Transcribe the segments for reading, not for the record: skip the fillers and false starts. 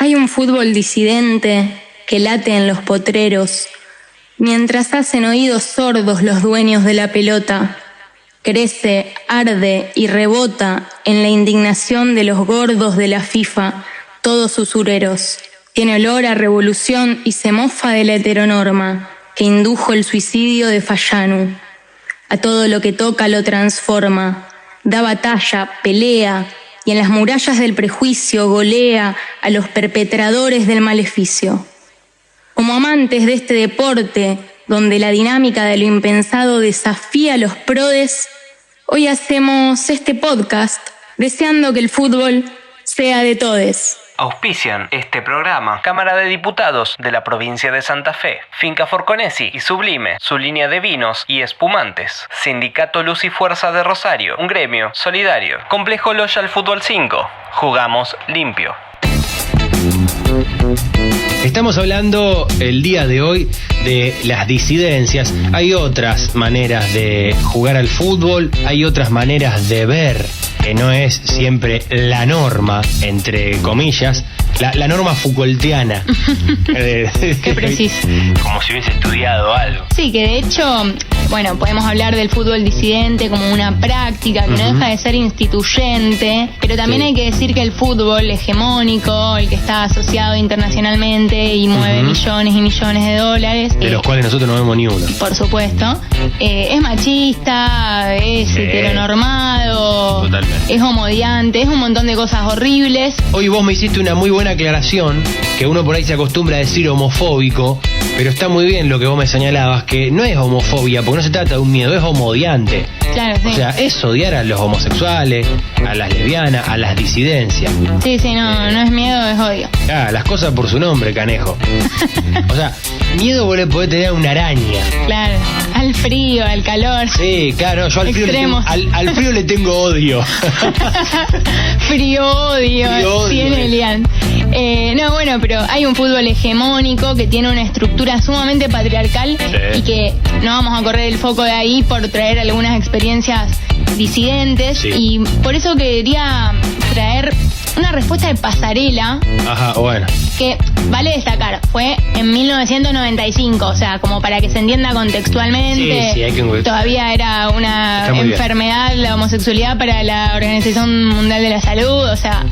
Hay un fútbol disidente que late en los potreros, mientras hacen oídos sordos los dueños de la pelota. Crece, arde y rebota en la indignación de los gordos de la FIFA, todos usureros. Tiene olor a revolución y se mofa de la heteronorma que indujo el suicidio de Fayanu. A todo lo que toca lo transforma, da batalla, pelea y en las murallas del prejuicio golea a los perpetradores del maleficio. Como amantes de este deporte, donde la dinámica de lo impensado desafía a los prodes, hoy hacemos este podcast deseando que el fútbol sea de todes. Auspician este programa Cámara de Diputados de la provincia de Santa Fe, Finca Forconesi y Sublime, su línea de vinos y espumantes, Sindicato Luz y Fuerza de Rosario, un gremio solidario, Complejo Loyal Fútbol 5, jugamos limpio. Estamos hablando el día de hoy de las disidencias. Hay otras maneras de jugar al fútbol, hay otras maneras de ver, que no es siempre la norma, entre comillas, la norma Foucaultiana. Qué preciso. Como si hubiese estudiado algo. Sí, que de hecho, bueno, podemos hablar del fútbol disidente como una práctica que no deja de ser instituyente, pero también hay que decir que el fútbol hegemónico, el que está asociado internacionalmente y mueve millones y millones de dólares, de los cuales nosotros no vemos ni uno. Por supuesto, es machista, es heteronormado, totalmente. Es homodiante, es un montón de cosas horribles. Hoy vos me hiciste una muy buena aclaración, que uno por ahí se acostumbra a decir homofóbico, pero está muy bien lo que vos me señalabas, que no es homofobia, porque no se trata de un miedo, es homodiante. Claro, sí. O sea, es odiar a los homosexuales, a las lesbianas, a las disidencias. Sí, no es miedo, es odio. Las cosas por su nombre, canejo. O sea, miedo vos le podés tener a una araña. Claro, al frío, al calor. Sí, claro, yo al frío le tengo odio. Frío odio, tiene Elian. No, bueno, pero hay un fútbol hegemónico que tiene una estructura sumamente patriarcal y que no vamos a correr el foco de ahí por traer algunas experiencias disidentes y por eso quería traer una respuesta de Pasarela. Ajá, bueno. Que vale destacar, fue en 1995, o sea, como para que se entienda contextualmente. Sí, hay que... Todavía era una enfermedad la homosexualidad para la Organización Mundial de la Salud, o sea,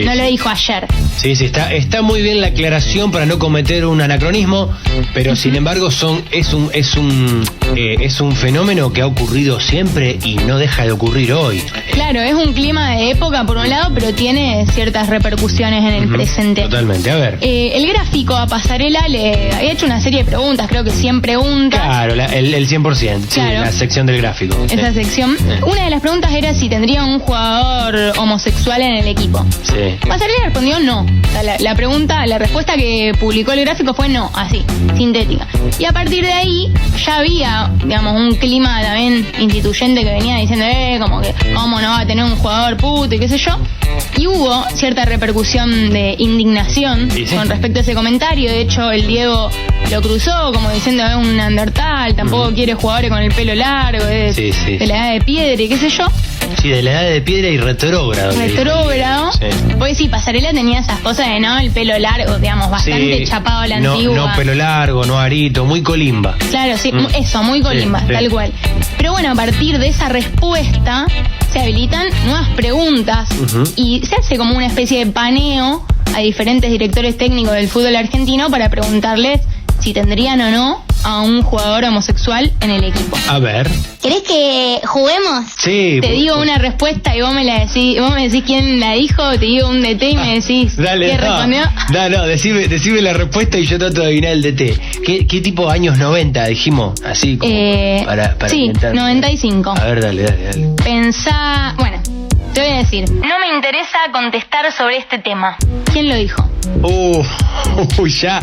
no lo dijo ayer. Sí, está muy bien la aclaración para no cometer un anacronismo, pero sin embargo es un fenómeno que ha ocurrido siempre y no deja de ocurrir hoy. Claro, es un clima de época por un lado, pero tiene ciertas repercusiones en el presente. Totalmente, a ver. El gráfico a Pasarela le había hecho una serie de preguntas, creo que 100 preguntas. Claro, el 100%, claro. La sección del gráfico. Esa sección. Una de las preguntas era si tendría un jugador homosexual en el equipo. Sí. Pasarela respondió no. La respuesta que publicó el gráfico fue no, así, sintética. Y a partir de ahí ya había, digamos, un clima también instituyente que venía diciendo, como que cómo no va a tener un jugador puto y qué sé yo. Y hubo cierta repercusión de indignación con respecto a ese comentario. De hecho, el Diego lo cruzó como diciendo es un neandertal, tampoco quiere jugadores con el pelo largo, de la edad de piedra y qué sé yo. Sí, de la edad de piedra y retrógrado. Retrógrado. Pues sí, Pasarela tenía esas cosas de el pelo largo, digamos, bastante chapado a la antigua. No pelo largo, no arito, muy colimba. Claro, sí, eso, muy colimba, tal cual. Pero bueno, a partir de esa respuesta se habilitan nuevas preguntas y se hace como una especie de paneo a diferentes directores técnicos del fútbol argentino para preguntarles si tendrían o no a un jugador homosexual en el equipo. A ver. ¿Querés que juguemos? Sí. Te digo una respuesta y vos me decís quién la dijo, te digo un DT y me decís qué respondió. Decime la respuesta y yo trato de adivinar el DT. ¿Qué tipo de años 90 dijimos? Así como para sí, intentar. 95. A ver, dale. Pensá, bueno, te voy a decir, no me interesa contestar sobre este tema. ¿Quién lo dijo? Ya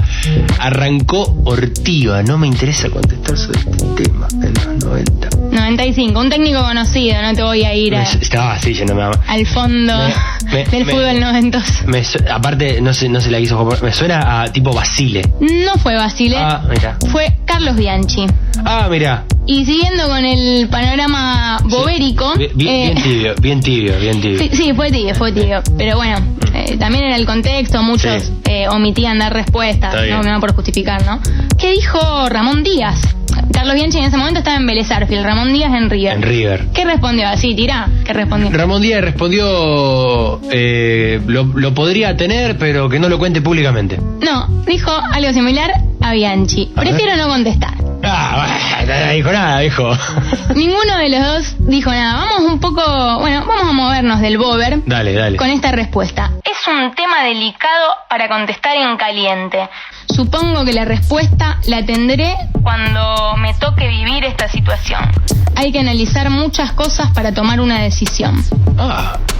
arrancó Ortiva. No me interesa contestar sobre este tema en los 90. 95, un técnico conocido, no te voy a ir al fondo del fútbol noventoso. Aparte, no se la quiso. Me suena a tipo Basile. No fue Basile, mira. fue Carlos Bianchi. Mira. Y siguiendo con el panorama bobérico. Bien tibio. Sí, fue tibio. Pero bueno, también en el contexto, muchos omitían dar respuestas, no me va por justificar, ¿no? ¿Qué dijo Ramón Díaz? Carlos Bianchi en ese momento estaba en Vélez Sarsfield, Ramón Díaz en River. En River. ¿Qué respondió? Así, tirá. ¿Qué respondió? Ramón Díaz respondió, lo podría tener, pero que no lo cuente públicamente. No, dijo algo similar a Bianchi. Prefiero no contestar. No dijo nada, dijo. Ninguno de los dos dijo nada. Vamos a movernos del bober. Dale. Con esta respuesta. Es un tema delicado para contestar en caliente. Supongo que la respuesta la tendré cuando me toque vivir esta situación. Hay que analizar muchas cosas para tomar una decisión.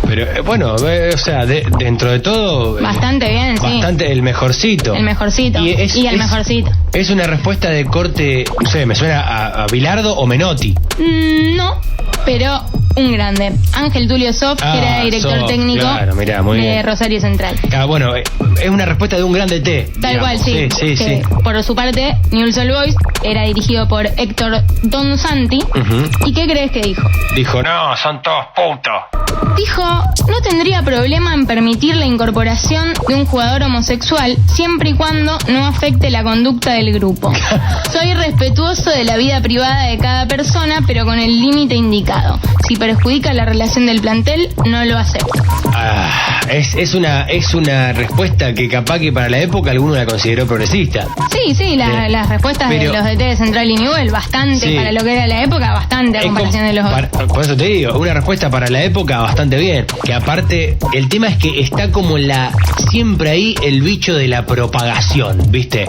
Pero bueno, o sea, dentro de todo... Bastante bien, sí. Bastante el mejorcito. El mejorcito. Y el mejorcito. ¿Es una respuesta de corte, no sé, me suena a Bilardo o Menotti? No, pero un grande. Ángel Tulio Zoff, que era director técnico de Rosario Central. Bueno, es una respuesta de un grande T. Tal cual, sí. Sí. Por su parte, Newell's Old Boys era dirigido por Héctor Donsanti. ¿Y qué crees que dijo? Dijo, no, son todos putos. Dijo, no tendría problema en permitir la incorporación de un jugador homosexual siempre y cuando no afecte la conducta del grupo. Soy respetuoso de la vida privada de cada persona, pero con el límite indicado. Si perjudica la relación del plantel, no lo acepto. Es una respuesta que capaz que para la época alguno la consideró progresista. Sí, las respuestas de los DT de Central y Newell, bastante, para lo que era la época, bastante a comparación de los otros. Por eso te digo, una respuesta para la época bastante bien. Que aparte, el tema es que está como siempre ahí el bicho de la propagación, ¿viste?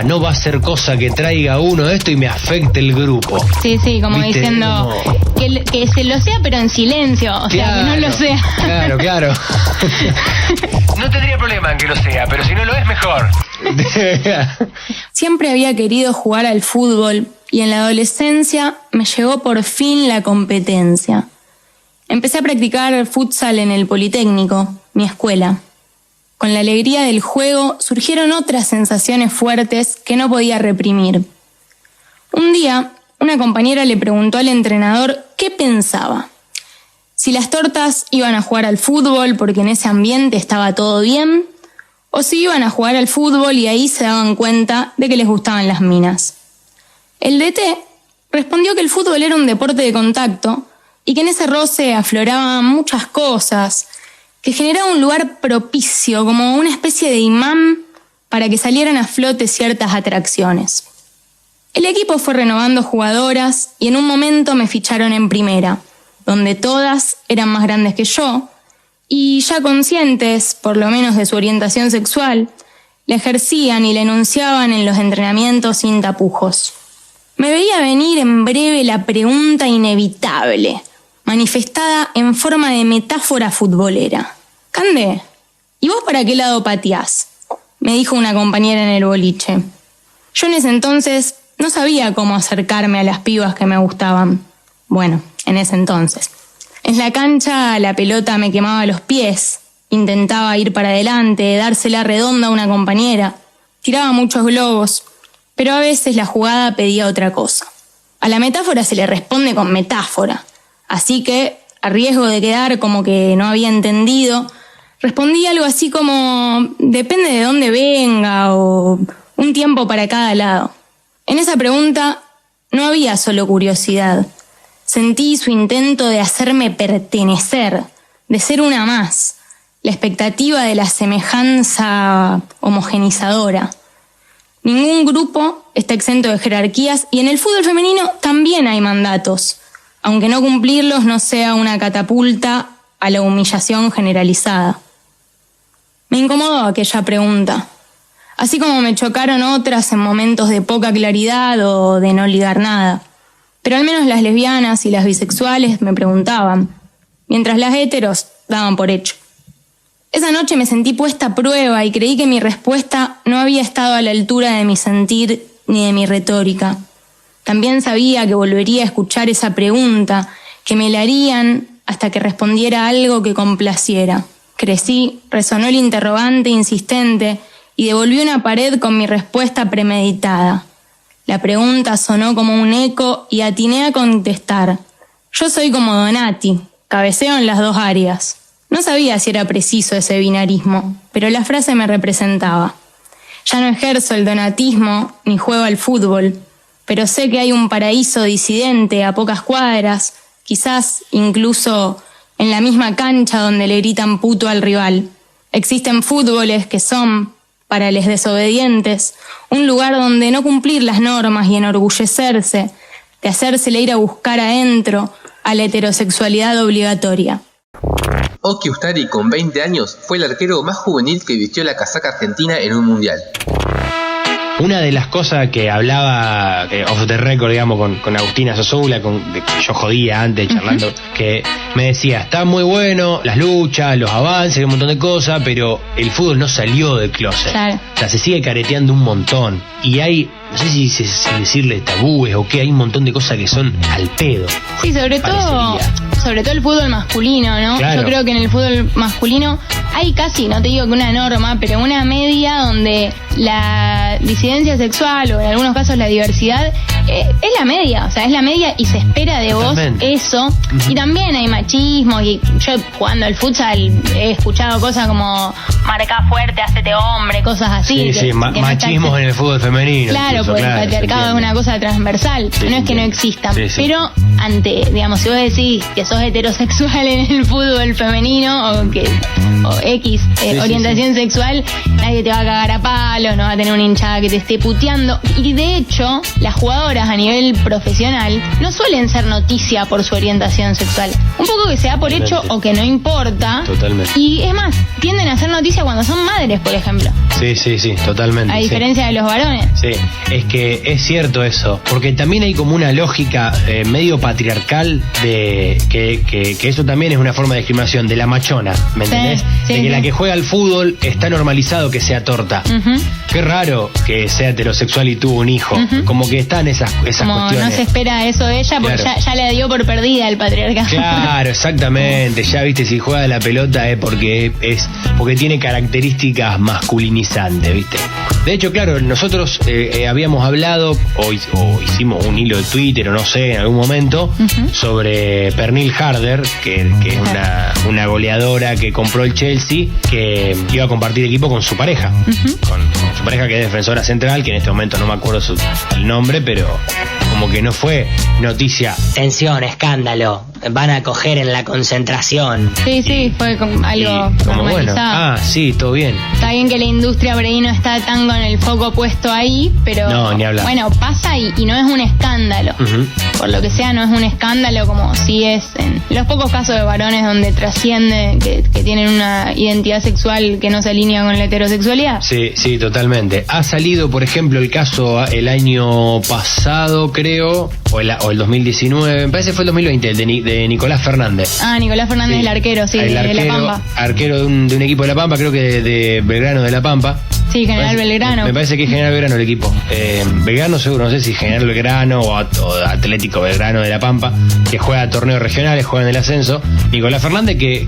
No va a ser cosa que traiga uno esto y me afecte el grupo. Sí, como ¿viste? Diciendo que se lo sea, pero en silencio, o sea, que no lo sea. Claro. No tendría problema en que lo sea, pero si no lo es, mejor. Siempre había querido jugar al fútbol y en la adolescencia me llegó por fin la competencia. Empecé a practicar futsal en el Politécnico, mi escuela. Con la alegría del juego surgieron otras sensaciones fuertes que no podía reprimir. Un día, una compañera le preguntó al entrenador qué pensaba. Si las tortas iban a jugar al fútbol porque en ese ambiente estaba todo bien, o si iban a jugar al fútbol y ahí se daban cuenta de que les gustaban las minas. El DT respondió que el fútbol era un deporte de contacto y que en ese roce afloraban muchas cosas, que generaba un lugar propicio, como una especie de imán para que salieran a flote ciertas atracciones. El equipo fue renovando jugadoras y en un momento me ficharon en primera, donde todas eran más grandes que yo, y ya conscientes, por lo menos de su orientación sexual, la ejercían y la enunciaban en los entrenamientos sin tapujos. Me veía venir en breve la pregunta inevitable, manifestada en forma de metáfora futbolera. Cande, ¿y vos para qué lado pateás?, me dijo una compañera en el boliche. Yo en ese entonces no sabía cómo acercarme a las pibas que me gustaban. Bueno, en ese entonces. En la cancha la pelota me quemaba los pies, intentaba ir para adelante, dársela redonda a una compañera, tiraba muchos globos, pero a veces la jugada pedía otra cosa. A la metáfora se le responde con metáfora, así que, a riesgo de quedar como que no había entendido, respondí algo así como depende de dónde venga o un tiempo para cada lado. En esa pregunta no había solo curiosidad. Sentí su intento de hacerme pertenecer, de ser una más, la expectativa de la semejanza homogenizadora. Ningún grupo está exento de jerarquías y en el fútbol femenino también hay mandatos, aunque no cumplirlos no sea una catapulta a la humillación generalizada. Me incomodó aquella pregunta, así como me chocaron otras en momentos de poca claridad o de no ligar nada. Pero al menos las lesbianas y las bisexuales me preguntaban, mientras las héteros daban por hecho. Esa noche me sentí puesta a prueba y creí que mi respuesta no había estado a la altura de mi sentir ni de mi retórica. También sabía que volvería a escuchar esa pregunta, que me la harían hasta que respondiera algo que complaciera. Crecí, resonó el interrogante insistente y devolví una pared con mi respuesta premeditada. La pregunta sonó como un eco y atiné a contestar. Yo soy como Donati, cabeceo en las dos áreas. No sabía si era preciso ese binarismo, pero la frase me representaba. Ya no ejerzo el donatismo ni juego al fútbol, pero sé que hay un paraíso disidente a pocas cuadras, quizás incluso en la misma cancha donde le gritan puto al rival. Existen fútboles que son, para los desobedientes, un lugar donde no cumplir las normas y enorgullecerse, de hacérsele ir a buscar adentro a la heterosexualidad obligatoria. Oki Ustari, con 20 años, fue el arquero más juvenil que vistió la casaca argentina en un mundial. Una de las cosas que hablaba off the record, digamos, con Agustina Sosoula, que yo jodía antes charlando, que me decía, está muy bueno las luchas, los avances, un montón de cosas, pero el fútbol no salió del closet. Claro. O sea, se sigue careteando un montón. Y hay, no sé si decirle tabúes o qué, hay un montón de cosas que son al pedo. Sí, sobre todo el fútbol masculino, ¿no? Claro. Yo creo que en el fútbol masculino hay casi, no te digo que una norma, pero una media donde la disidencia sexual o en algunos casos la diversidad es la media, o sea, es la media y se espera de Totalmente. Vos eso. Uh-huh. Y también hay machismo, y yo jugando al futsal he escuchado cosas como marca fuerte, hacete hombre, cosas así. Sí, machismo en el fútbol femenino. Claro, porque el patriarcado es una cosa transversal, no es que no existan, pero digamos, si vos decís que sos heterosexual en el fútbol femenino o X orientación sexual, nadie te va a cagar a palos, no va a tener una hinchada que te esté puteando. Y de hecho, las jugadoras a nivel profesional no suelen ser noticia por su orientación sexual. Un poco que se da por hecho o que no importa. Totalmente. Y es más, tienden a ser noticia cuando son madres, por ejemplo. Sí, totalmente. A diferencia de los varones. Sí, es que es cierto eso, porque también hay como una lógica medio patriarcal de que eso también es una forma de discriminación, de la machona, ¿me entendés? De que la que juega al fútbol está normalizado que sea torta. Uh-huh. Qué raro que sea heterosexual y tuvo un hijo. Uh-huh. Como que están esas como cuestiones. No se espera eso de ella porque ya la dio por perdida el patriarcado. Claro, exactamente. Ya viste, si juega la pelota es porque tiene características masculinizantes, ¿viste? De hecho, claro, nosotros habíamos hablado o hicimos un hilo de Twitter o no sé, en algún momento, uh-huh. sobre Pernille Harder, que es una goleadora que compró el Chelsea, que iba a compartir equipo con su pareja, uh-huh. con su pareja que es defensora central, que en este momento no me acuerdo el nombre, pero como que no fue noticia. Tensión, escándalo, van a coger en la concentración. Sí, fue algo normalizado. Sí, todo bien. Está bien que la industria por ahí no está tan con el foco puesto ahí, pero no, ni hablar. Bueno, pasa y no es un escándalo. Uh-huh. Por lo que sea, no es un escándalo como si es en los pocos casos de varones donde trasciende que tienen una identidad sexual que no se alinea con la heterosexualidad. Sí, totalmente. Ha salido, por ejemplo, el caso el año pasado, creo, o el 2019, me parece que fue el 2020, de Nicolás Fernández. Nicolás Fernández, el arquero, de La Pampa. Arquero de un equipo de La Pampa, creo que de Belgrano de La Pampa. Sí, General Belgrano. Me parece que es General Belgrano el equipo. Belgrano seguro, no sé si General Belgrano o Atlético Belgrano de La Pampa, que juega torneos regionales, juega en el ascenso. Nicolás Fernández, que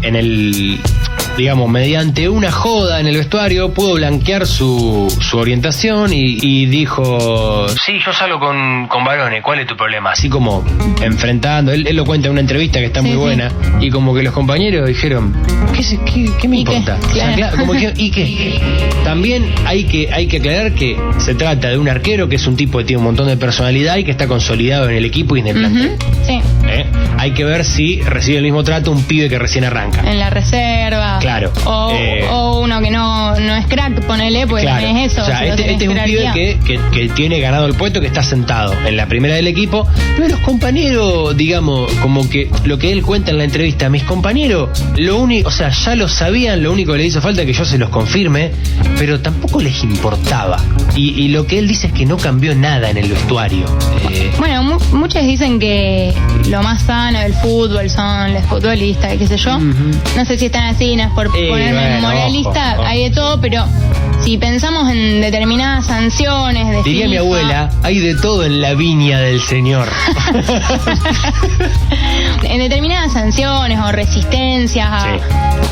mediante una joda en el vestuario pudo blanquear su orientación y dijo, sí, yo salgo con varones, ¿cuál es tu problema? Así como enfrentando, él lo cuenta en una entrevista que está muy buena, y como que los compañeros dijeron, ¿qué me importa? ¿Qué? Claro. O sea, como que, ¿y qué? También hay que aclarar que se trata de un arquero que es un tipo que tiene un montón de personalidad y que está consolidado en el equipo y en el plantel. Uh-huh. Sí. Hay que ver si recibe el mismo trato un pibe que recién arranca. En la reserva. Claro. O uno que no es crack, ponele, pues claro. Es eso. O sea, este es un pibe que tiene ganado el puesto, que está sentado en la primera del equipo, pero los compañeros, digamos, como que lo que él cuenta en la entrevista, mis compañeros, lo único, o sea, ya lo sabían, lo único que le hizo falta es que yo se los confirme, pero tampoco les importaba. Y lo que él dice es que no cambió nada en el vestuario. Bueno, muchos dicen que lo más sano del fútbol son los futbolistas, qué sé yo. Uh-huh. No sé si están así, no es por ponerme moralista, ojo. Hay de todo, pero si pensamos en determinadas sanciones de diría FIFA, mi abuela, hay de todo en la viña del Señor. En determinadas sanciones o resistencias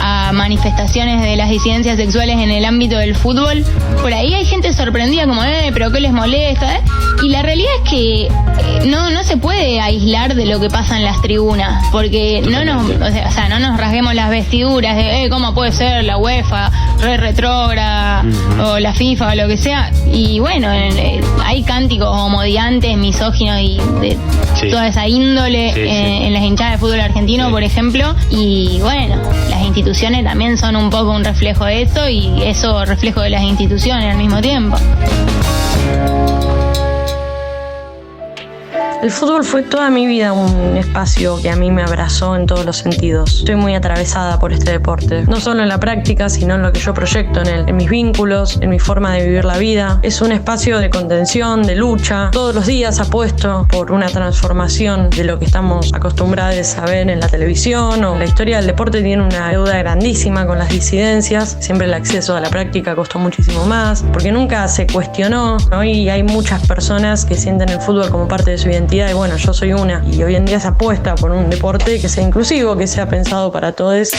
a manifestaciones de las disidencias sexuales en el ámbito del fútbol, por ahí hay gente sorprendida como, pero ¿qué les molesta? Y la realidad es que no se puede aislar de lo que pasa en las tribunas, porque no nos rasguemos las vestiduras de cómo puede ser la UEFA retrógrada o la FIFA o lo que sea. Y bueno, hay cánticos homodiantes, misóginos y de toda esa índole en las hinchadas de fútbol argentino, por ejemplo. Y bueno, las instituciones también son un poco un reflejo de eso, y eso reflejo de las instituciones al mismo tiempo. El fútbol fue toda mi vida un espacio que a mí me abrazó en todos los sentidos. Estoy muy atravesada por este deporte, no solo en la práctica, sino en lo que yo proyecto en él, en mis vínculos, en mi forma de vivir la vida. Es un espacio de contención, de lucha. Todos los días apuesto por una transformación de lo que estamos acostumbrados a ver en la televisión. O la historia del deporte tiene una deuda grandísima con las disidencias. Siempre el acceso a la práctica costó muchísimo más, porque nunca se cuestionó, ¿no? Y hay muchas personas que sienten el fútbol como parte de su identidad. Y bueno, yo soy una, y hoy en día se apuesta por un deporte que sea inclusivo, que sea pensado para todos.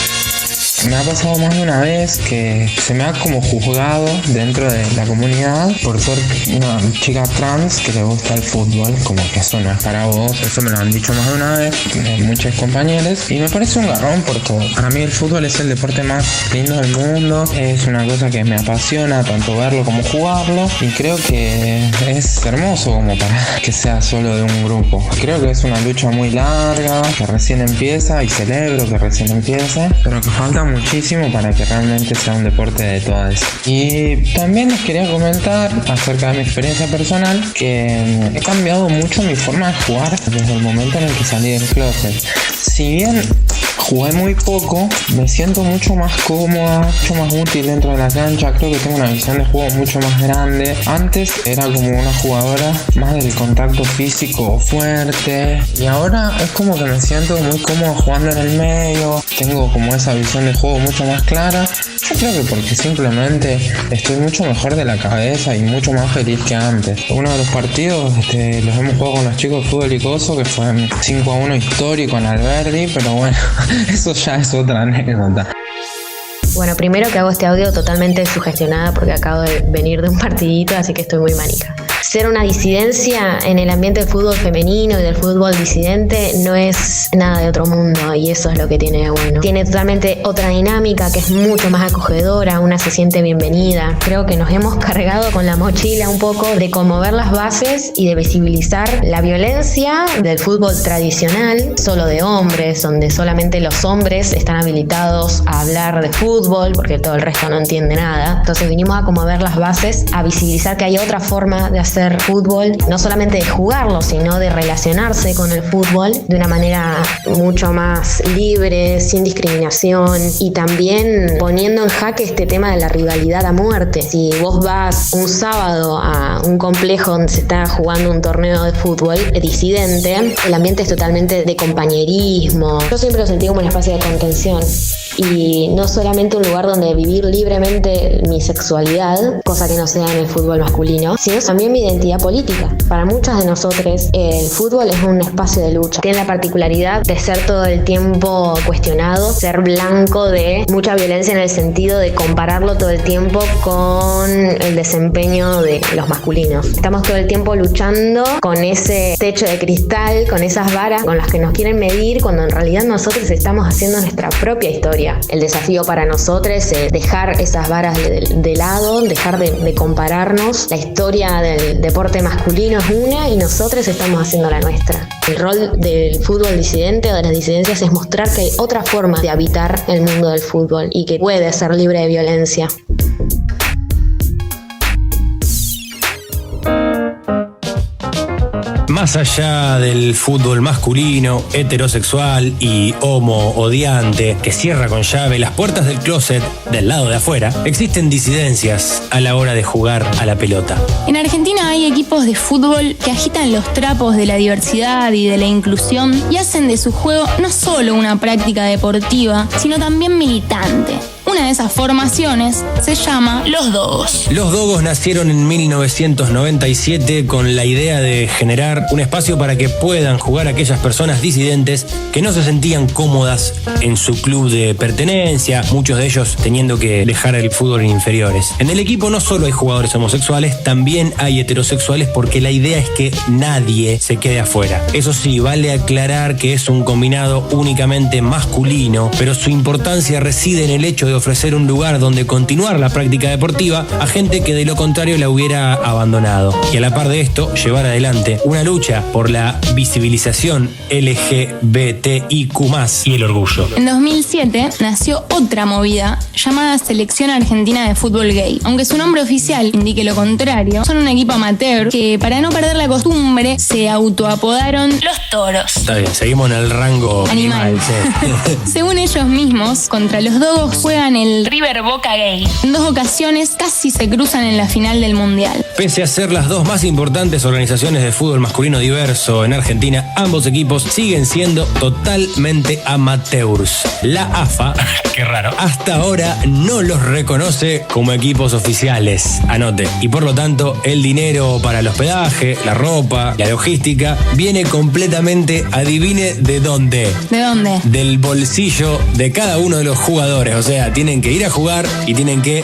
Me ha pasado más de una vez que se me ha como juzgado dentro de la comunidad por ser una chica trans que le gusta el fútbol, como que eso no es para vos. Eso me lo han dicho más de una vez muchos compañeros, y me parece un garrón porque para mí el fútbol es el deporte más lindo del mundo. Es una cosa que me apasiona tanto verlo como jugarlo, y creo que es hermoso como para que sea solo de un grupo. Creo que es una lucha muy larga, que recién empieza, y celebro que recién empiece, pero que falta muchísimo para que realmente sea un deporte de todas. Y también les quería comentar acerca de mi experiencia personal, que he cambiado mucho mi forma de jugar desde el momento en el que salí del closet. Si bien jugué muy poco, me siento mucho más cómoda, mucho más útil dentro de la cancha. Creo que tengo una visión de juego mucho más grande. Antes era como una jugadora más del contacto físico fuerte, y ahora es como que me siento muy cómodo jugando en el medio. Tengo como esa visión de juego mucho más clara. Yo creo que porque simplemente estoy mucho mejor de la cabeza y mucho más feliz que antes. Uno de los partidos los hemos jugado con los chicos de fútbol y coso, que fue 5-1 histórico en Alberdi, pero bueno, eso ya es otra anécdota. Bueno, primero que hago este audio totalmente sugestionada porque acabo de venir de un partidito, así que estoy muy manija. Ser una disidencia en el ambiente del fútbol femenino y del fútbol disidente no es nada de otro mundo, y eso es lo que tiene de bueno. Tiene totalmente otra dinámica que es mucho más acogedora, una se siente bienvenida. Creo que nos hemos cargado con la mochila un poco de conmover las bases y de visibilizar la violencia del fútbol tradicional, solo de hombres, donde solamente los hombres están habilitados a hablar de fútbol porque todo el resto no entiende nada. Entonces vinimos a conmover las bases, a visibilizar que hay otra forma de hacer fútbol, no solamente de jugarlo, sino de relacionarse con el fútbol de una manera mucho más libre, sin discriminación, y también poniendo en jaque este tema de la rivalidad a muerte. Si vos vas un sábado a un complejo donde se está jugando un torneo de fútbol disidente, el ambiente es totalmente de compañerismo. Yo siempre lo sentí como un espacio de contención, y no solamente un lugar donde vivir libremente mi sexualidad, cosa que no sea en el fútbol masculino, sino también mi identidad política. Para muchas de nosotros el fútbol es un espacio de lucha. Tiene la particularidad de ser todo el tiempo cuestionado, ser blanco de mucha violencia en el sentido de compararlo todo el tiempo con el desempeño de los masculinos. Estamos todo el tiempo luchando con ese techo de cristal, con esas varas con las que nos quieren medir, cuando en realidad nosotros estamos haciendo nuestra propia historia. El desafío para nosotros es dejar esas varas de lado, dejar de compararnos. La historia del deporte masculino es una y nosotros estamos haciendo la nuestra. El rol del fútbol disidente o de las disidencias es mostrar que hay otra forma de habitar el mundo del fútbol y que puede ser libre de violencia. Más allá del fútbol masculino, heterosexual y homo-odiante que cierra con llave las puertas del closet del lado de afuera, existen disidencias a la hora de jugar a la pelota. En Argentina hay equipos de fútbol que agitan los trapos de la diversidad y de la inclusión y hacen de su juego no solo una práctica deportiva, sino también militante. Un Una de esas formaciones se llama Los Dogos. Los Dogos nacieron en 1997 con la idea de generar un espacio para que puedan jugar aquellas personas disidentes que no se sentían cómodas en su club de pertenencia, muchos de ellos teniendo que dejar el fútbol en inferiores. En el equipo no solo hay jugadores homosexuales, también hay heterosexuales, porque la idea es que nadie se quede afuera. Eso sí, vale aclarar que es un combinado únicamente masculino, pero su importancia reside en el hecho de ofrecer un lugar donde continuar la práctica deportiva a gente que de lo contrario la hubiera abandonado. Y a la par de esto, llevar adelante una lucha por la visibilización LGBTIQ+ y el orgullo. En 2007 nació otra movida llamada Selección Argentina de Fútbol Gay. Aunque su nombre oficial indique lo contrario, son un equipo amateur que, para no perder la costumbre, se autoapodaron Los Toros. Está bien, seguimos en el rango animal. Sí. Según ellos mismos, contra los Dogos juegan el River Boca Gay. En 2 ocasiones casi se cruzan en la final del Mundial. Pese a ser las 2 más importantes organizaciones de fútbol masculino diverso en Argentina, ambos equipos siguen siendo totalmente amateurs. La AFA, qué raro, hasta ahora no los reconoce como equipos oficiales. Anote. Y por lo tanto, el dinero para el hospedaje, la ropa, la logística, viene completamente, adivine de dónde. ¿De dónde? Del bolsillo de cada uno de los jugadores. O sea, tienen que ir a jugar y tienen que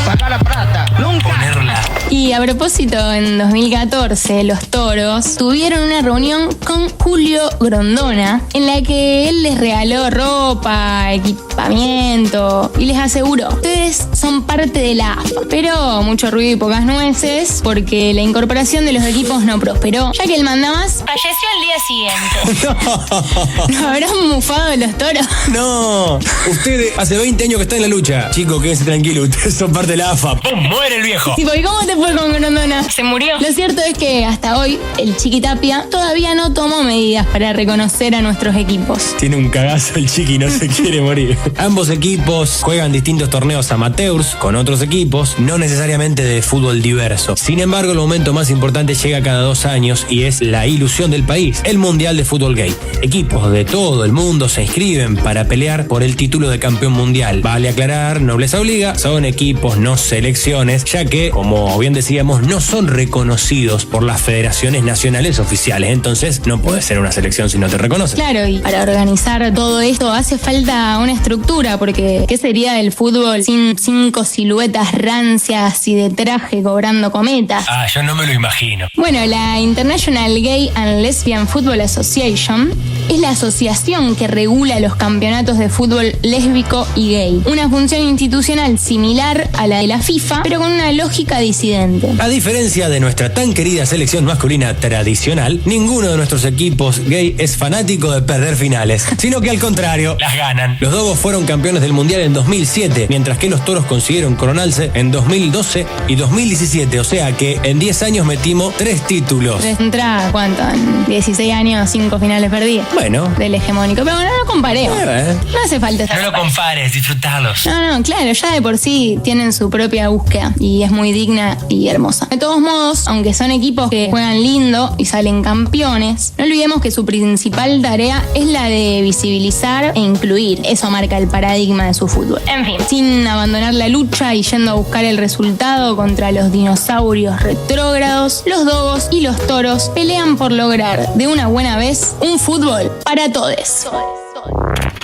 sacar la plata, ponerla. Y a propósito, en 2014 los Toros tuvieron una reunión con Julio Grondona en la que él les regaló ropa, equipamiento y les aseguró: ustedes son parte de la AFA. Pero mucho ruido y pocas nueces, porque la incorporación de los equipos no prosperó, ya que el mandamás falleció al día siguiente. ¿No habrán mufado los Toros? No, ustedes hace 20 años que están en la lucha. Chicos, quédense tranquilos, ustedes son parte de la AFA. ¡Pum! ¡Muere el viejo! Tipo, ¿y cómo te fue con Grondona? ¿Se murió? Lo cierto es que hasta hoy el Chiqui Tapia todavía no tomó medidas para reconocer a nuestros equipos. Tiene un cagazo el Chiqui, no se quiere morir. Ambos equipos juegan distintos torneos amateurs con otros equipos, no necesariamente de fútbol diverso. Sin embargo, el momento más importante llega cada 2 años y es la ilusión del país, el Mundial de Fútbol Gay. Equipos de todo el mundo se inscriben para pelear por el título de campeón mundial. Vale aclarar, nobleza obliga, son equipos, no selecciones, ya que, como bien decíamos, no son reconocidos por las federaciones nacionales oficiales. Entonces, no puede ser una selección si no te reconocen. Claro, y para organizar todo esto hace falta una estructura, porque ¿qué sería del fútbol sin 5 siluetas rancias y de traje cobrando cometas? Ah, yo no me lo imagino. Bueno, la International Gay and Lesbian Football Association es la asociación que regula los campeonatos de fútbol lésbico y gay. Una función institucional similar a la de la FIFA, pero con una lógica disidente. A diferencia de nuestra tan querida selección masculina tradicional, ninguno de nuestros equipos gay es fanático de perder finales, sino que al contrario, las ganan. Los Dogos fueron campeones del Mundial en 2007, mientras que los Toros consiguieron coronarse en 2012 y 2017, o sea que en 10 años metimos 3 títulos. Entra, ¿cuánto? En 16 años, 5 finales perdidas. Bueno. Del hegemónico, pero bueno, no comparemos. No hace falta estar. No lo compares, disfrutalos. No, claro, ya de por sí tienen su propia búsqueda y es muy digna y hermosa. De todos modos, aunque son equipos que juegan lindo y salen campeones, no olvidemos que su principal tarea es la de visibilizar e incluir. Eso marca el paradigma de su fútbol. En fin, sin abandonar la lucha y yendo a buscar el resultado contra los dinosaurios retrógrados, los Dogos y los Toros pelean por lograr de una buena vez un fútbol para todos.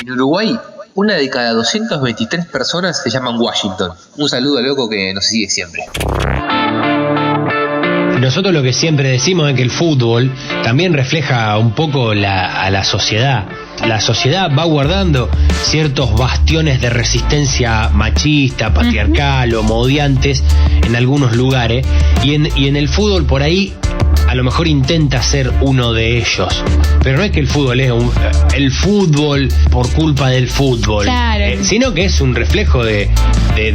En Uruguay, una de cada 223 personas se llaman Washington. Un saludo al loco que nos sigue siempre. Nosotros lo que siempre decimos es que el fútbol también refleja un poco a la sociedad. La sociedad va guardando ciertos bastiones de resistencia machista, patriarcal o odiantes en algunos lugares, y en el fútbol por ahí a lo mejor intenta ser uno de ellos, pero no es que el fútbol es el fútbol por culpa del fútbol, claro. Sino que es un reflejo de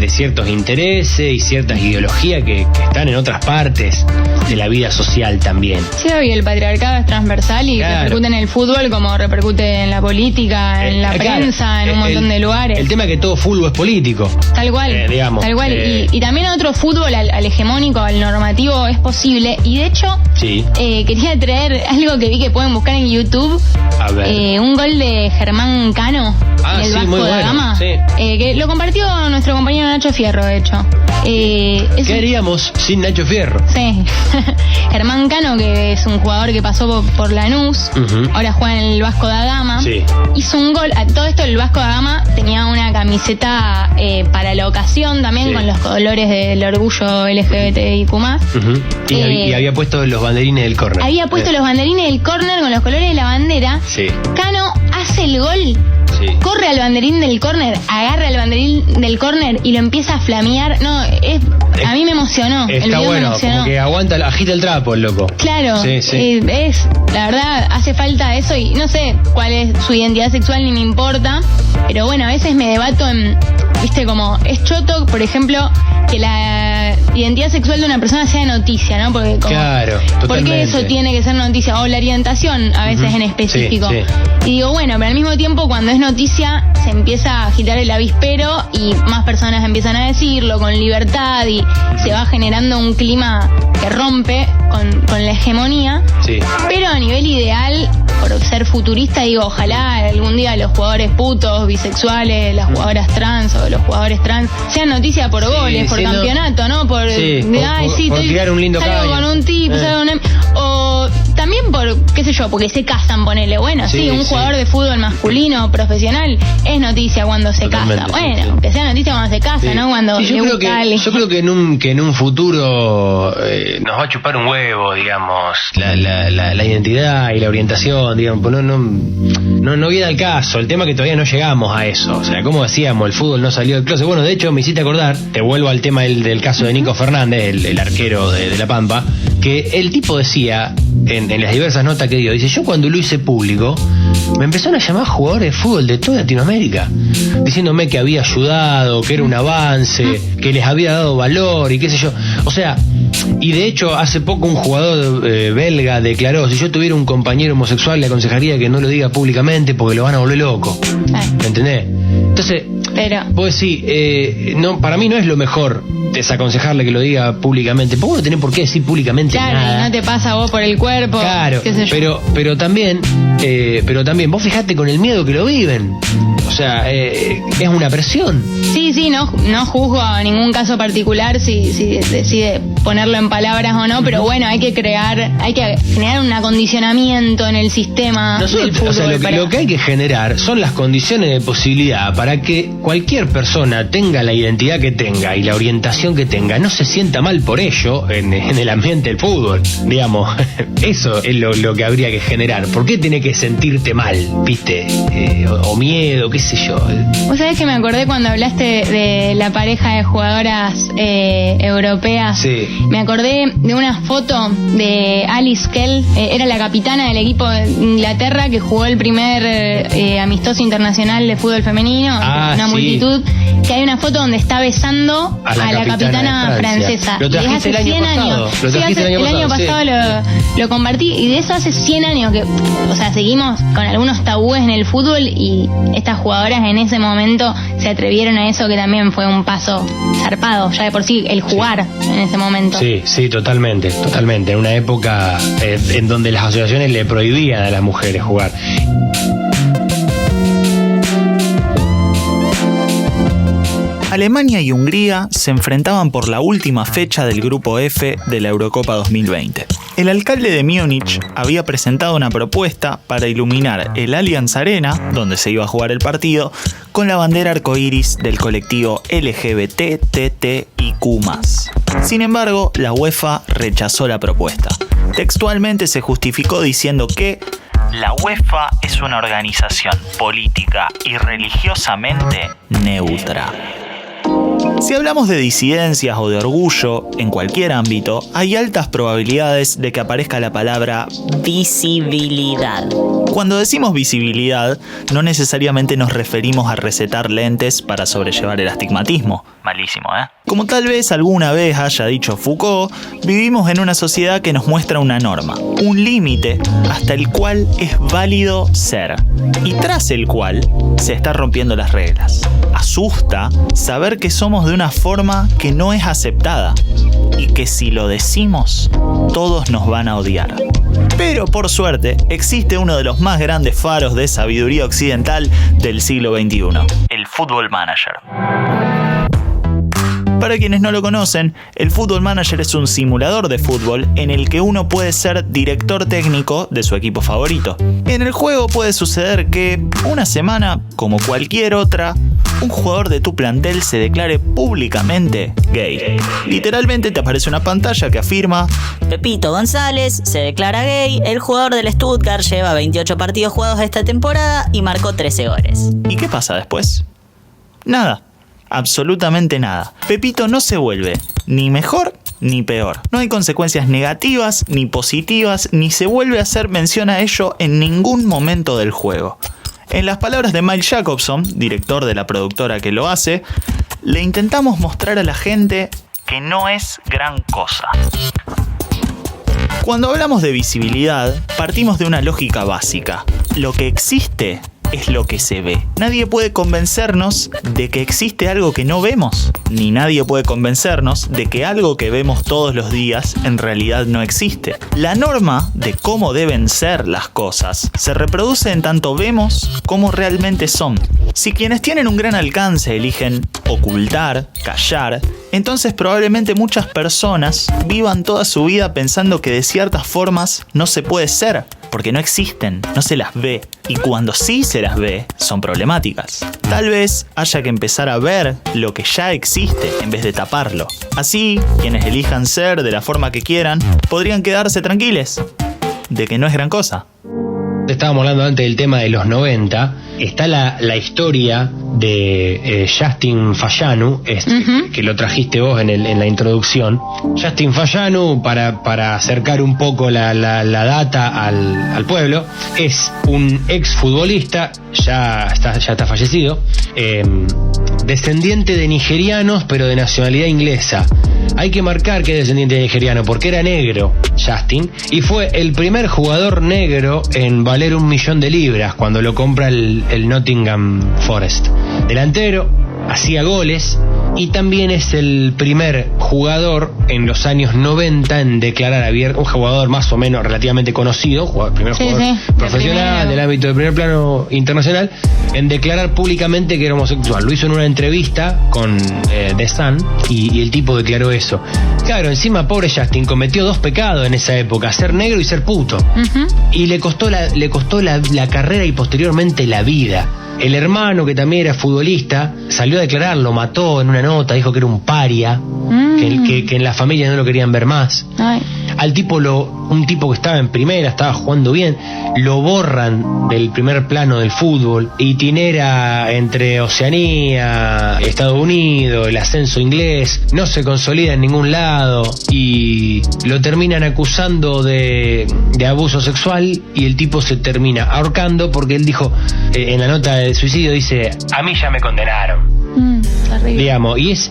ciertos intereses y ciertas ideologías que están en otras partes de la vida social también. Sí, y el patriarcado es transversal y repercute en el fútbol como repercute en la política, en la prensa, en un montón de lugares. El tema es que todo fútbol es político. Tal cual, digamos. Tal cual. Y también otro fútbol al hegemónico, al normativo es posible. Y de hecho, sí. Quería traer algo que vi que pueden buscar en YouTube. A ver. Un gol de Germán Cano en el sí, Vasco muy da bueno, Gama. sí. Que lo compartió nuestro compañero Nacho Fierro, de hecho. ¿Qué haríamos sin Nacho Fierro? Sí. Germán Cano, que es un jugador que pasó por Lanús, ahora juega en el Vasco da Gama. Sí. Hizo un gol. A todo esto, el Vasco da Gama tenía una camiseta para la ocasión también, con los colores del orgullo LGBTIQ+. Y había puesto los banderines del córner. Había puesto los banderines del córner con los colores de la bandera. Sí. Cano hace el gol. Sí. Corre al banderín del córner, agarra el banderín del córner y lo empieza a flamear. No, a mí me emocionó. Está el video bueno, me emocionó. como que agita el trapo el loco. Claro, Sí. La verdad, hace falta eso y no sé cuál es su identidad sexual ni me importa, pero bueno, a veces me debato en, viste, como es choto, por ejemplo, que la identidad sexual de una persona sea noticia, ¿no? Porque como, claro, ¿por totalmente. qué eso tiene que ser noticia? O la orientación, a veces en específico. Sí. Y digo, bueno, pero al mismo tiempo cuando es noticia se empieza a agitar el avispero y más personas empiezan a decirlo con libertad y se va generando un clima que rompe con la hegemonía. Sí. Pero a nivel ideal, por ser futurista, digo, ojalá algún día los jugadores putos, bisexuales, las jugadoras trans o los jugadores trans sean noticia por goles, por campeonato, ¿no? Por tirar un lindo salgo caño. con un tip, o también por, qué sé yo, porque se casan, ponele. Bueno, un jugador de fútbol masculino, profesional, es noticia cuando se casa. Bueno, que sea noticia cuando se casa, ¿no? Cuando yo creo que en un futuro nos va a chupar un huevo, digamos, la identidad y la orientación, digamos, no viene al caso. El tema es que todavía no llegamos a eso. O sea, como decíamos, el fútbol no salió del closet. Bueno, de hecho, me hiciste acordar, te vuelvo al tema del caso de Nico Fernández, el arquero de La Pampa, que el tipo decía, en las diversas notas que dio, dice, yo cuando lo hice público, me empezaron a llamar jugadores de fútbol de toda Latinoamérica, diciéndome que había ayudado, que era un avance, que les había dado valor y qué sé yo. O sea, y de hecho hace poco un jugador belga declaró, si yo tuviera un compañero homosexual le aconsejaría que no lo diga públicamente porque lo van a volver loco. ¿Me entendés? Entonces, pues sí, para mí no es lo mejor desaconsejarle que lo diga públicamente, porque uno no tiene por qué decir públicamente nada. Y no te pasa a vos por el cuerpo. Claro, qué sé yo. pero también vos fijate con el miedo que lo viven. O sea, es una presión. Sí, no juzgo a ningún caso particular si decide ponerlo en palabras o no, pero bueno, hay que generar un acondicionamiento en el sistema del fútbol. O sea, lo que hay que generar son las condiciones de posibilidad para que cualquier persona tenga la identidad que tenga y la orientación que tenga, no se sienta mal por ello en el ambiente del fútbol. Digamos, eso es lo que habría que generar. ¿Por qué tiene que sentirte mal, viste? O miedo, qué sé yo. Vos sabés que me acordé cuando hablaste de la pareja de jugadoras europeas. Sí. Me acordé de una foto de Alice Kell, era la capitana del equipo de Inglaterra que jugó el primer amistoso internacional de fútbol femenino, una multitud, que hay una foto donde está besando a la capitana francesa. Lo trajiste hace 100 años. El año pasado lo compartí, y de eso hace 100 años que, o sea, seguimos con algunos tabúes en el fútbol y estas jugadoras en ese momento se atrevieron a eso, que también fue un paso zarpado, ya de por sí, el jugar en ese momento. Sí, totalmente. En una época en donde las asociaciones le prohibían a las mujeres jugar. Alemania y Hungría se enfrentaban por la última fecha del Grupo F de la Eurocopa 2020. El alcalde de Múnich había presentado una propuesta para iluminar el Allianz Arena, donde se iba a jugar el partido, con la bandera arcoíris del colectivo LGBTTIQ+. Sin embargo, la UEFA rechazó la propuesta. Textualmente se justificó diciendo que la UEFA es una organización política y religiosamente neutra. Si hablamos de disidencias o de orgullo, en cualquier ámbito, hay altas probabilidades de que aparezca la palabra visibilidad. Cuando decimos visibilidad, no necesariamente nos referimos a recetar lentes para sobrellevar el astigmatismo. Malísimo, ¿eh? Como tal vez alguna vez haya dicho Foucault, vivimos en una sociedad que nos muestra una norma, un límite hasta el cual es válido ser, y tras el cual se están rompiendo las reglas. asusta saber que somos de una forma que no es aceptada y que si lo decimos, todos nos van a odiar. Pero por suerte, existe uno de los más grandes faros de sabiduría occidental del siglo XXI, el Football Manager. Para quienes no lo conocen, el Football Manager es un simulador de fútbol en el que uno puede ser director técnico de su equipo favorito. En el juego puede suceder que, una semana, como cualquier otra, un jugador de tu plantel se declare públicamente gay. Literalmente te aparece una pantalla que afirma: Pepito González se declara gay, el jugador del Stuttgart lleva 28 partidos jugados esta temporada y marcó 13 goles. ¿Y qué pasa después? Nada. Absolutamente nada. Pepito no se vuelve ni mejor ni peor. No hay consecuencias negativas ni positivas, ni se vuelve a hacer mención a ello en ningún momento del juego. En las palabras de Mike Jacobson, director de la productora que lo hace, le intentamos mostrar a la gente que no es gran cosa. Cuando hablamos de visibilidad, partimos de una lógica básica. Lo que existe es lo que se ve. Nadie puede convencernos de que existe algo que no vemos, ni nadie puede convencernos de que algo que vemos todos los días en realidad no existe. La norma de cómo deben ser las cosas se reproduce en tanto vemos como realmente son. Si quienes tienen un gran alcance eligen ocultar, callar, entonces probablemente muchas personas vivan toda su vida pensando que de ciertas formas no se puede ser, porque no existen, no se las ve, y cuando sí se las ve, son problemáticas. Tal vez haya que empezar a ver lo que ya existe en vez de taparlo. Así, quienes elijan ser de la forma que quieran, podrían quedarse tranquiles de que no es gran cosa. Estábamos hablando antes del tema de los 90. Está la historia de Justin Fayanu, que lo trajiste vos en la introducción. Justin Fayanu, para acercar un poco la data al pueblo, es un exfutbolista, ya está fallecido, descendiente de nigerianos, pero de nacionalidad inglesa. Hay que marcar que es descendiente de nigeriano porque era negro, Justin, y fue el primer jugador negro en valer 1 millón de libras cuando lo compra el Nottingham Forest. Delantero, hacía goles y también es el primer jugador en los años 90 en declarar abierto, un jugador más o menos relativamente conocido, primer jugador profesional del ámbito del primer plano internacional, en declarar públicamente que era homosexual. Lo hizo en una entrevista con The Sun y el tipo declaró eso. Claro, encima pobre Justin cometió 2 pecados en esa época: ser negro y ser puto. Y le costó la carrera y posteriormente la vida. El hermano, que también era futbolista, salió a declarar, lo mató en una nota, dijo que era un paria, que en la familia no lo querían ver más. Ay. Al tipo, un tipo que estaba en primera, estaba jugando bien, lo borran del primer plano del fútbol, itinera entre Oceanía, Estados Unidos, el ascenso inglés, no se consolida en ningún lado y lo terminan acusando de abuso sexual y el tipo se termina ahorcando porque él dijo, en la nota de suicidio dice: a mí ya me condenaron. Digamos, y es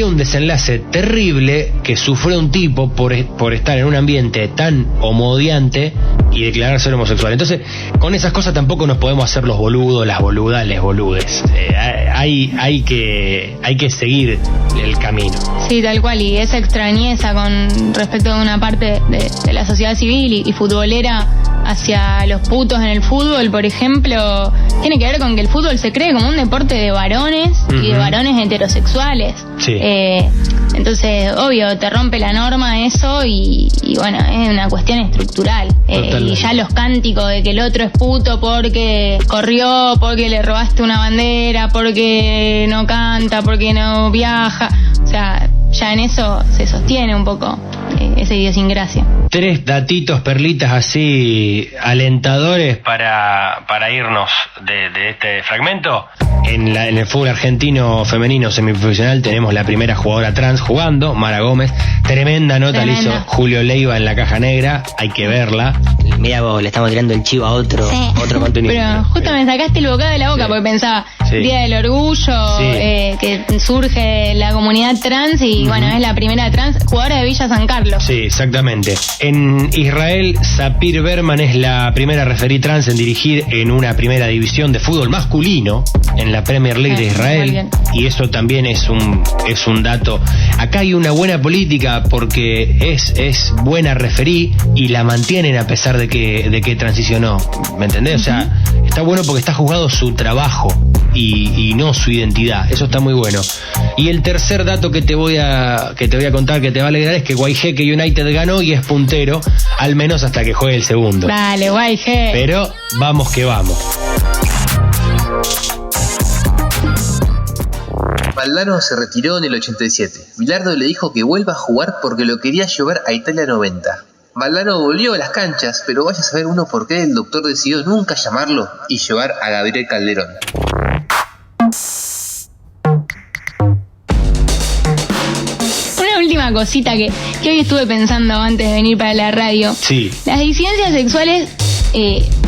un desenlace terrible que sufrió un tipo por estar en un ambiente tan homodiante y declarar ser homosexual. Entonces, con esas cosas tampoco nos podemos hacer los boludos, las boludas, les boludes. Hay que seguir el camino. Sí, tal cual, y esa extrañeza con respecto a una parte de la sociedad civil y futbolera hacia los putos en el fútbol, por ejemplo, tiene que ver con que el fútbol se cree como un deporte de varones y de varones heterosexuales. Sí. Entonces, obvio, te rompe la norma eso y bueno, es una cuestión estructural. Y ya los cánticos de que el otro es puto porque corrió, porque le robaste una bandera, porque no canta, porque no viaja, o sea, ya en eso se sostiene un poco esa idiosincrasia. 3 datitos, perlitas así alentadores para irnos de este fragmento. En el fútbol argentino femenino semiprofesional tenemos la primera jugadora trans jugando, Mara Gómez. Tremenda nota le hizo Julio Leiva en La Caja Negra, hay que verla. Mira vos, le estamos tirando el chivo a otro contenido. Pero justo me sacaste el bocado de la boca porque pensaba, Sí. Día del Orgullo, Sí. Que surge la comunidad trans y bueno, es la primera trans jugadora de Villa San Carlos. Sí, exactamente. En Israel, Sapir Berman es la primera referí trans en dirigir en una primera división de fútbol masculino en la Premier League de Muy Israel. bien. Y eso también es un dato. Acá hay una buena política porque es buena referí y la mantienen a pesar de que transicionó. ¿Me entendés? O sea, está bueno porque está juzgado su trabajo y no su identidad. Eso está muy bueno. Y el tercer dato que te voy a contar, que te va a alegrar, es que Guayjeque United ganó y es puntero, al menos hasta que juegue el segundo. Dale, Guayje. Pero vamos que vamos. Valdano se retiró en el 87. Bilardo le dijo que vuelva a jugar porque lo quería llevar a Italia 90. Valdano volvió a las canchas, pero vaya a saber uno por qué el doctor decidió nunca llamarlo y llevar a Gabriel Calderón. Una última cosita que hoy estuve pensando antes de venir para la radio. Sí. Las disidencias sexuales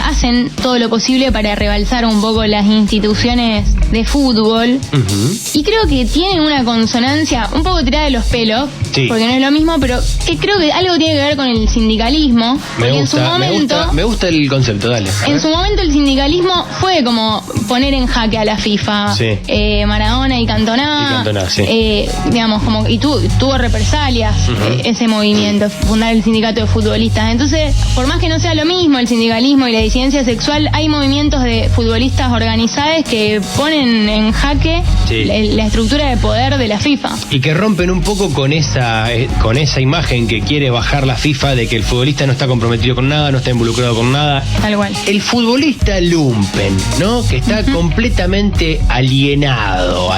hacen todo lo posible para rebalsar un poco las instituciones de fútbol. Y creo que tienen una consonancia un poco tirada de los pelos, Sí. porque no es lo mismo, pero que creo que algo tiene que ver con el sindicalismo. Porque en su momento, me gusta el concepto, dale. en su momento el sindicalismo fue como poner en jaque a la FIFA. Sí. Maradona y Cantona. Y Cantona, sí. Digamos, como, y tuvo represalias ese movimiento, fundar el sindicato de futbolistas. Entonces, por más que no sea lo mismo el sindicalismo y la disidencia sexual, hay movimientos de futbolistas organizados que ponen en jaque Sí. la estructura de poder de la FIFA. Y que rompen un poco con esa imagen que quiere bajar la FIFA de que el futbolista no está comprometido con nada, no está involucrado con nada. Tal cual. El futbolista lumpen, ¿no? Que está completamente alienado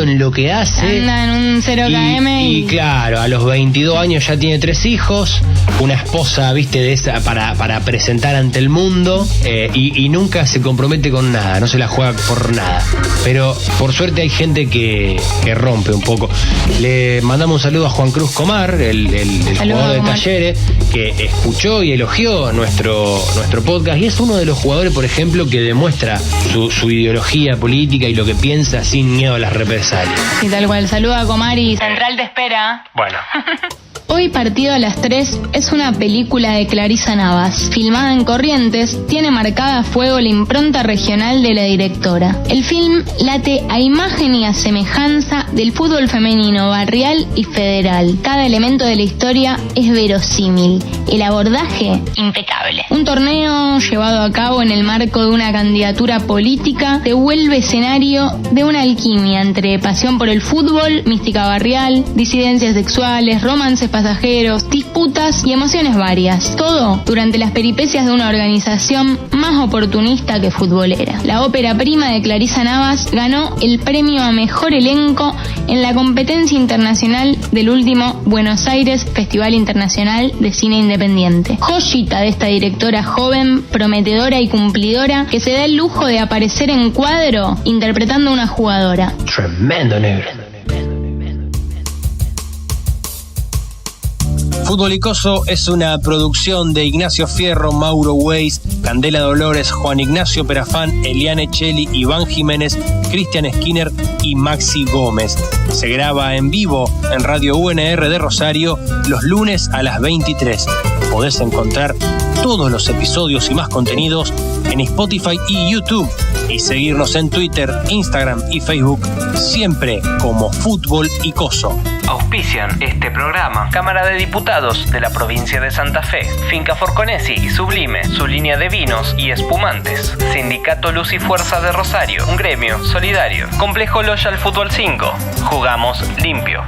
en lo que hace. Anda en un 0 km Y claro, a los 22 años ya tiene 3 hijos, una esposa, viste, de esa para presentar ante el mundo, y nunca se compromete con nada, no se la juega por nada. Pero por suerte hay gente que rompe un poco. Le mandamos un saludo a Juan Cruz Comar, el jugador de Comar. Talleres, que escuchó y elogió nuestro podcast, y es uno de los jugadores, por ejemplo, que demuestra su ideología política y lo que piensa sin miedo a las represalias. Sí, tal cual. Saluda a Comar y Central te espera. Bueno. Hoy partido a las 3 es una película de Clarisa Navas. Filmada en Corrientes, tiene marcada a fuego la impronta regional de la directora. El film late a imagen y a semejanza del fútbol femenino barrial y federal. Cada elemento de la historia es verosímil. El abordaje, impecable. Un torneo llevado a cabo en el marco de una candidatura política se vuelve escenario de una alquimia entre pasión por el fútbol, mística barrial, disidencias sexuales, romances pasajeros, disputas y emociones varias. Todo durante las peripecias de una organización más oportunista que futbolera. La ópera prima de Clarisa Navas ganó el premio a mejor elenco en la competencia internacional del último Buenos Aires Festival Internacional de Cine Independiente. Joyita de esta directora joven, prometedora y cumplidora que se da el lujo de aparecer en cuadro interpretando a una jugadora. Tremendo, negro. Fútbol Icoso es una producción de Ignacio Fierro, Mauro Weiss, Candela Dolores, Juan Ignacio Perafán, Eliane Cheli, Iván Jiménez, Cristian Skinner y Maxi Gómez. Se graba en vivo en Radio UNR de Rosario los lunes a las 23. Podés encontrar todos los episodios y más contenidos en Spotify y YouTube, y seguirnos en Twitter, Instagram y Facebook, siempre como Fútbol Icoso. Auspician este programa Cámara de Diputados de la provincia de Santa Fe, Finca Forconesi y Sublime, su línea de vinos y espumantes, Sindicato Luz y Fuerza de Rosario, un gremio solidario, Complejo Loyal Fútbol 5, jugamos limpio.